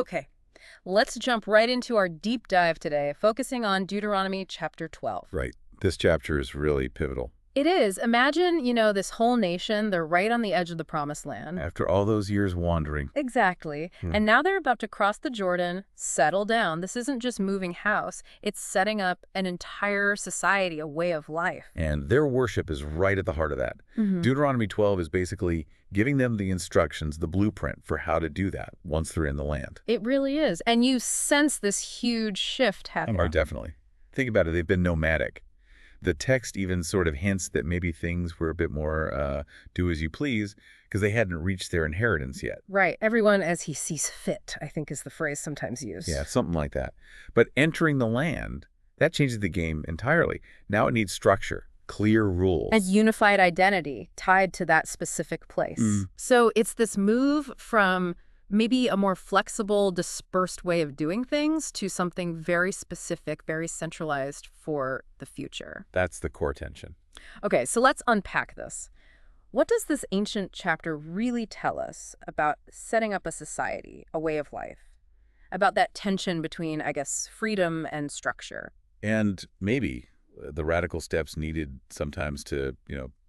Okay, let's jump right into our deep dive today, focusing on Deuteronomy chapter 12. Right. This chapter is really pivotal. It is. Imagine, this whole nation, they're right on the edge of the promised land. After all those years wandering. Exactly. And now they're about to cross the Jordan, settle down. This isn't just moving house, it's setting up an entire society, a way of life. And their worship is right at the heart of that. Deuteronomy 12 is basically giving them the instructions, the blueprint for how to do that once they're in the land. It really is. And you sense this huge shift happening. Or definitely. Think about it. They've been nomadic. The text even sort of hints that maybe things were a bit more do as you please because they hadn't reached their inheritance yet. Right. Everyone as he sees fit, I think is the phrase sometimes used. Yeah, something like that. But entering the land, that changes the game entirely. Now it needs structure, clear rules. And unified identity tied to that specific place. So it's this move from maybe a more flexible, dispersed way of doing things to something very specific, very centralized for the future. That's the core tension. Okay, so let's unpack this. What does this ancient chapter really tell us about setting up a society, a way of life? About that tension between, I guess, freedom and structure? And maybe the radical steps needed sometimes to,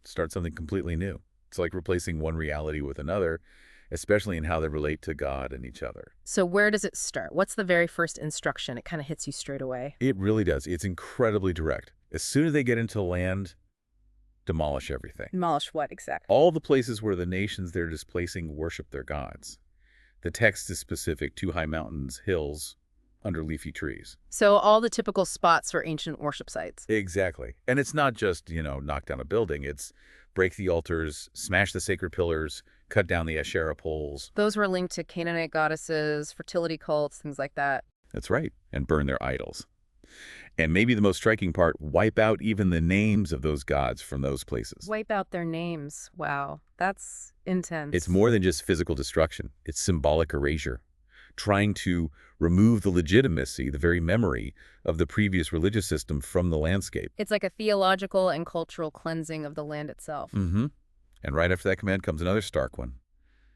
start something completely new. It's like replacing one reality with another, especially in how they relate to God and each other. So where does it start? What's the very first instruction? It kind of hits you straight away. It really does. It's incredibly direct. As soon as they get into land, demolish everything. Demolish what exactly? All the places where the nations they're displacing worship their gods. The text is specific to high mountains, hills, under leafy trees. So all the typical spots for ancient worship sites. Exactly. And it's not just, knock down a building. It's break the altars, smash the sacred pillars, cut down the Asherah poles. Those were linked to Canaanite goddesses, fertility cults, things like that. That's right. And burn their idols. And maybe the most striking part, wipe out even the names of those gods from those places. Wipe out their names. Wow, that's intense. It's more than just physical destruction. It's symbolic erasure. Trying to remove the legitimacy, the very memory of the previous religious system from the landscape. It's like a theological and cultural cleansing of the land itself. And right after that command comes another stark one.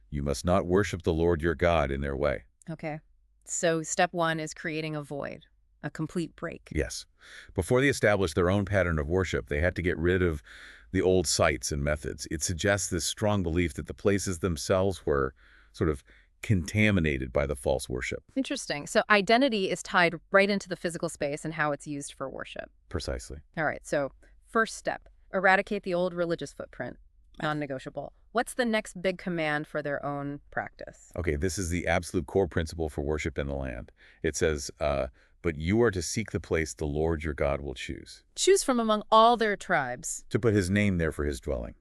You must not worship the Lord your God in their way. Okay. So step one is creating a void, a complete break. Yes. Before they established their own pattern of worship, they had to get rid of the old sites and methods. It suggests this strong belief that the places themselves were sort of contaminated by the false worship. Interesting. So identity is tied right into the physical space and how it's used for worship. Precisely. All right. So first step, eradicate the old religious footprint. Non-negotiable. What's the next big command for their own practice? Okay, this is the absolute core principle for worship in the land. It says, but you are to seek the place the Lord your God will choose. Choose from among all their tribes. To put his name there for his dwelling.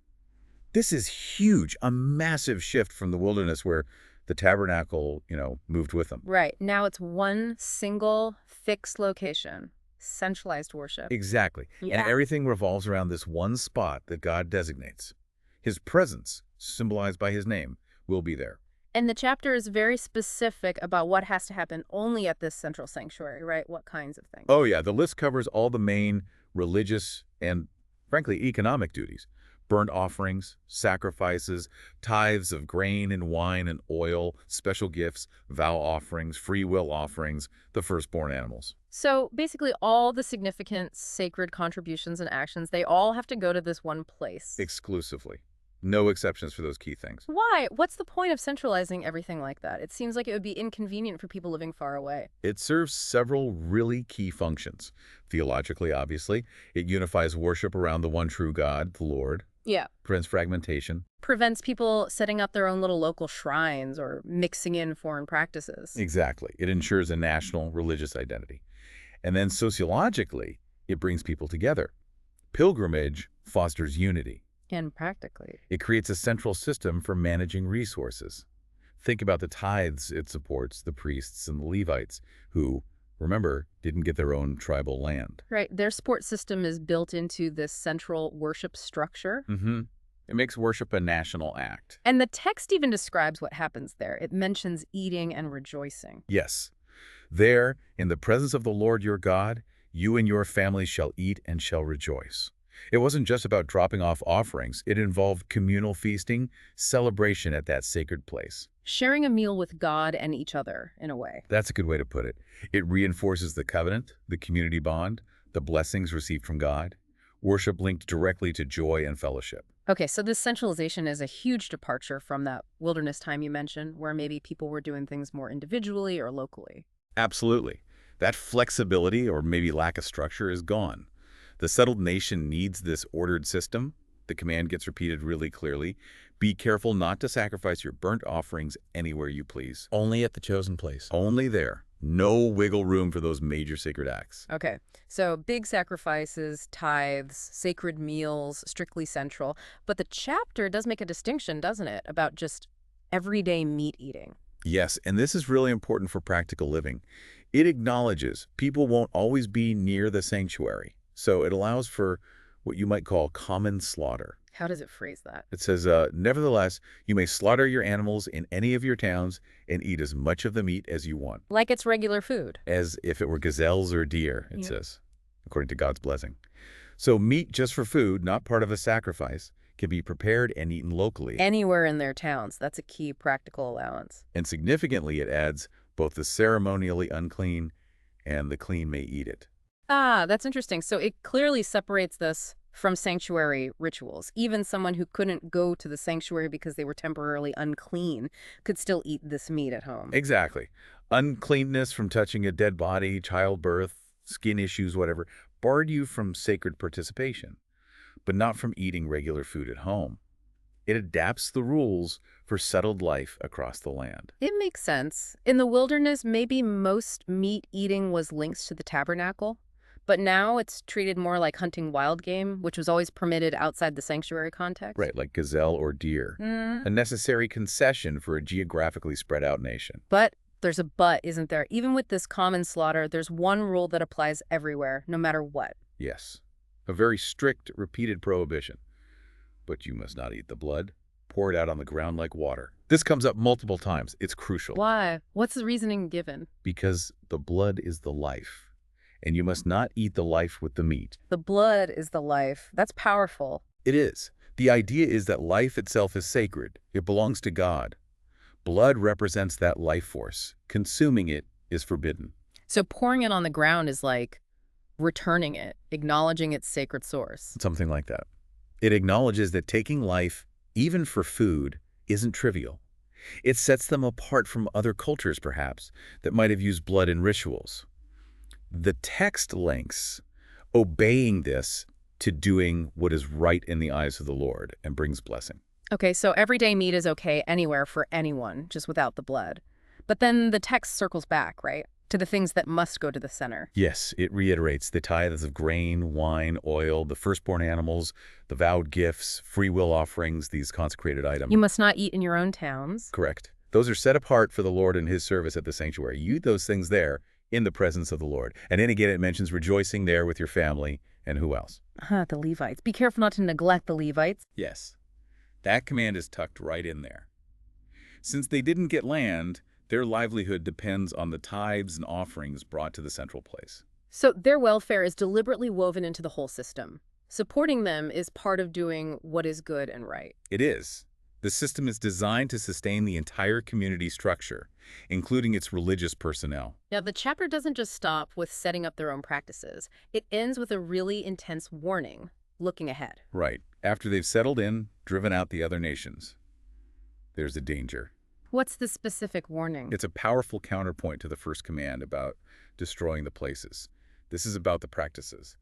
This is huge, a massive shift from the wilderness where the tabernacle, moved with them. Right. Now it's one single fixed location, centralized worship. Exactly. Yeah. And everything revolves around this one spot that God designates. His presence, symbolized by his name, will be there. And the chapter is very specific about what has to happen only at this central sanctuary, right? What kinds of things? Oh, yeah. The list covers all the main religious and, frankly, economic duties. Burnt offerings, sacrifices, tithes of grain and wine and oil, special gifts, vow offerings, free will offerings, the firstborn animals. So basically all the significant sacred contributions and actions, they all have to go to this one place. Exclusively. No exceptions for those key things. Why? What's the point of centralizing everything like that? It seems like it would be inconvenient for people living far away. It serves several really key functions. Theologically, obviously, it unifies worship around the one true God, the Lord. Yeah. Prevents fragmentation. Prevents people setting up their own little local shrines or mixing in foreign practices. Exactly. It ensures a national religious identity. And then sociologically, it brings people together. Pilgrimage fosters unity. And practically. It creates a central system for managing resources. Think about the tithes it supports, the priests and the Levites, who, remember, didn't get their own tribal land. Right. Their support system is built into this central worship structure. It makes worship a national act. And the text even describes what happens there. It mentions eating and rejoicing. Yes. There, in the presence of the Lord your God, you and your family shall eat and shall rejoice. It wasn't just about dropping off offerings. It involved communal feasting, celebration at that sacred place. Sharing a meal with God and each other, in a way. That's a good way to put it. It reinforces the covenant, the community bond, the blessings received from God, worship linked directly to joy and fellowship. Okay, so this centralization is a huge departure from that wilderness time you mentioned, where maybe people were doing things more individually or locally. Absolutely. That flexibility or maybe lack of structure is gone. The settled nation needs this ordered system. The command gets repeated really clearly. Be careful not to sacrifice your burnt offerings anywhere you please. Only at the chosen place. Only there. No wiggle room for those major sacred acts. Okay, so big sacrifices, tithes, sacred meals, strictly central. But the chapter does make a distinction, doesn't it, about just everyday meat eating? Yes, and this is really important for practical living. It acknowledges people won't always be near the sanctuary, so it allows for what you might call common slaughter. How does it phrase that? It says, nevertheless, you may slaughter your animals in any of your towns and eat as much of the meat as you want. Like it's regular food. As if it were gazelles or deer, it Yeah. says, according to God's blessing. So meat just for food, not part of a sacrifice, can be prepared and eaten locally. Anywhere in their towns. That's a key practical allowance. And significantly, it adds both the ceremonially unclean and the clean may eat it. Ah, that's interesting. So it clearly separates this from sanctuary rituals. Even someone who couldn't go to the sanctuary because they were temporarily unclean could still eat this meat at home. Exactly. Uncleanness from touching a dead body, childbirth, skin issues, whatever, barred you from sacred participation, but not from eating regular food at home. It adapts the rules for settled life across the land. It makes sense. In the wilderness, maybe most meat eating was linked to the tabernacle, but now it's treated more like hunting wild game, which was always permitted outside the sanctuary context. Right, like gazelle or deer. A necessary concession for a geographically spread out nation. But there's a but, isn't there? Even with this common slaughter, there's one rule that applies everywhere, no matter what. Yes, a very strict, repeated prohibition. But you must not eat the blood. Pour it out on the ground like water. This comes up multiple times. It's crucial. Why? What's the reasoning given? Because the blood is the life, and you must not eat the life with the meat. The blood is the life. That's powerful. It is. The idea is that life itself is sacred. It belongs to God. Blood represents that life force. Consuming it is forbidden. So pouring it on the ground is like returning it, acknowledging its sacred source. Something like that. It acknowledges that taking life, even for food, isn't trivial. It sets them apart from other cultures, perhaps, that might have used blood in rituals. The text links obeying this to doing what is right in the eyes of the Lord and brings blessing. Okay, so everyday meat is okay anywhere for anyone, just without the blood. But then the text circles back, right, to the things that must go to the center. Yes, it reiterates the tithes of grain, wine, oil, the firstborn animals, the vowed gifts, free will offerings, these consecrated items. You must not eat in your own towns. Correct. Those are set apart for the Lord and his service at the sanctuary. You eat those things there in the presence of the Lord. And then again, it mentions rejoicing there with your family and who else? The Levites. Be careful not to neglect the Levites. Yes. That command is tucked right in there. Since they didn't get land, their livelihood depends on the tithes and offerings brought to the central place. So their welfare is deliberately woven into the whole system. Supporting them is part of doing what is good and right. It is. The system is designed to sustain the entire community structure, including its religious personnel. Now, the chapter doesn't just stop with setting up their own practices. It ends with a really intense warning, looking ahead. Right. After they've settled in, driven out the other nations, there's a danger. What's the specific warning? It's a powerful counterpoint to the first command about destroying the places. This is about the practices.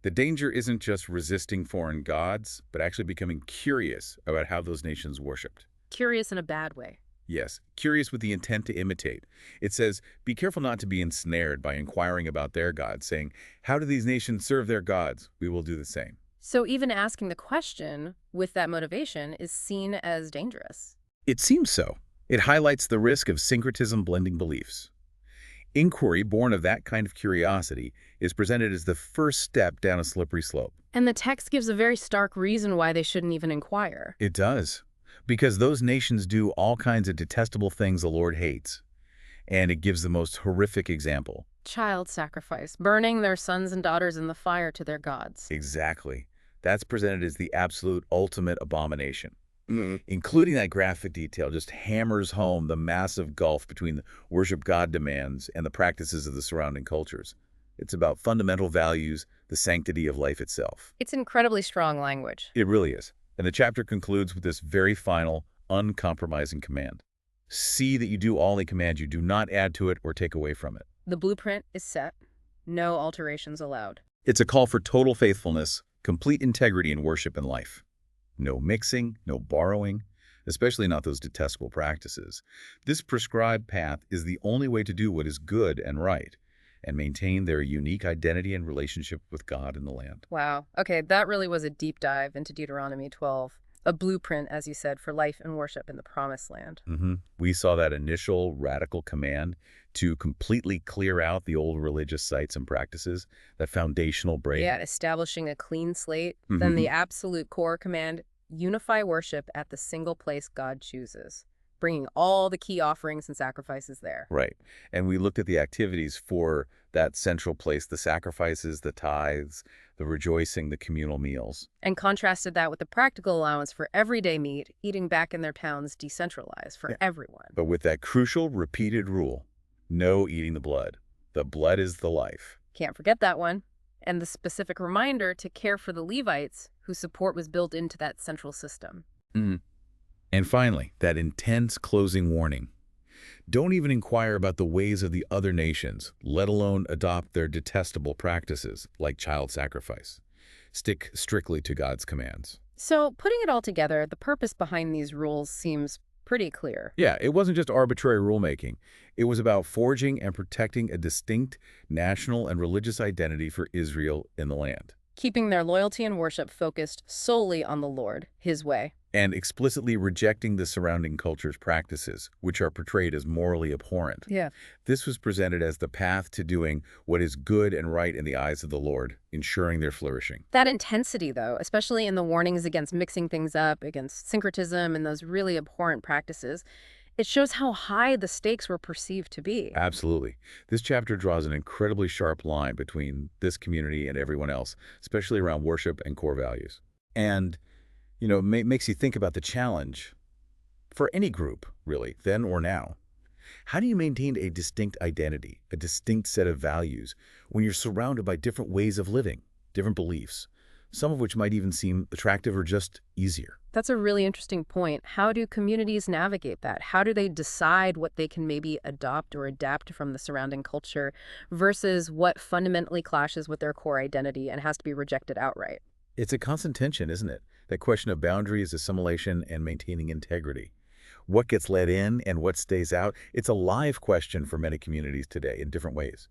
The danger isn't just resisting foreign gods, but actually becoming curious about how those nations worshipped. Curious in a bad way. Yes, curious with the intent to imitate. It says, be careful not to be ensnared by inquiring about their gods, saying, how do these nations serve their gods? We will do the same. So even asking the question with that motivation is seen as dangerous. It seems so. It highlights the risk of syncretism blending beliefs. Inquiry born of that kind of curiosity is presented as the first step down a slippery slope. And the text gives a very stark reason why they shouldn't even inquire. It does. Because those nations do all kinds of detestable things the Lord hates. And it gives the most horrific example. Child sacrifice, burning their sons and daughters in the fire to their gods. Exactly. That's presented as the absolute ultimate abomination. Mm. Including that graphic detail just hammers home the massive gulf between the worship God demands and the practices of the surrounding cultures. It's about fundamental values, the sanctity of life itself. It's incredibly strong language. It really is. And the chapter concludes with this very final, uncompromising command. See that you do all they command you. Do not add to it or take away from it. The blueprint is set. No alterations allowed. It's a call for total faithfulness, complete integrity in worship and life. No mixing, no borrowing, especially not those detestable practices. This prescribed path is the only way to do what is good and right and maintain their unique identity and relationship with God and the land. Wow. Okay, that really was a deep dive into Deuteronomy 12. A blueprint, as you said, for life and worship in the Promised Land. We saw that initial radical command to completely clear out the old religious sites and practices, that foundational break. Yeah, establishing a clean slate. Then the absolute core command, unify worship at the single place God chooses, bringing all the key offerings and sacrifices there. Right. And we looked at the activities for that central place, the sacrifices, the tithes, the rejoicing, the communal meals. And contrasted that with the practical allowance for everyday meat, eating back in their pounds decentralized for everyone. But with that crucial repeated rule, no eating the blood. The blood is the life. Can't forget that one. And the specific reminder to care for the Levites, whose support was built into that central system. And finally, that intense closing warning. Don't even inquire about the ways of the other nations, let alone adopt their detestable practices, like child sacrifice. Stick strictly to God's commands. So, putting it all together, the purpose behind these rules seems pretty clear. Yeah, it wasn't just arbitrary rulemaking. It was about forging and protecting a distinct national and religious identity for Israel in the land. Keeping their loyalty and worship focused solely on the Lord, His way. And explicitly rejecting the surrounding culture's practices, which are portrayed as morally abhorrent. Yeah. This was presented as the path to doing what is good and right in the eyes of the Lord, ensuring their flourishing. That intensity, though, especially in the warnings against mixing things up, against syncretism and those really abhorrent practices, it shows how high the stakes were perceived to be. Absolutely. This chapter draws an incredibly sharp line between this community and everyone else, especially around worship and core values. And makes you think about the challenge for any group, really, then or now. How do you maintain a distinct identity, a distinct set of values, when you're surrounded by different ways of living, different beliefs, some of which might even seem attractive or just easier? That's a really interesting point. How do communities navigate that? How do they decide what they can maybe adopt or adapt from the surrounding culture versus what fundamentally clashes with their core identity and has to be rejected outright? It's a constant tension, isn't it? That question of boundaries, assimilation, and maintaining integrity. What gets let in and what stays out? It's a live question for many communities today in different ways.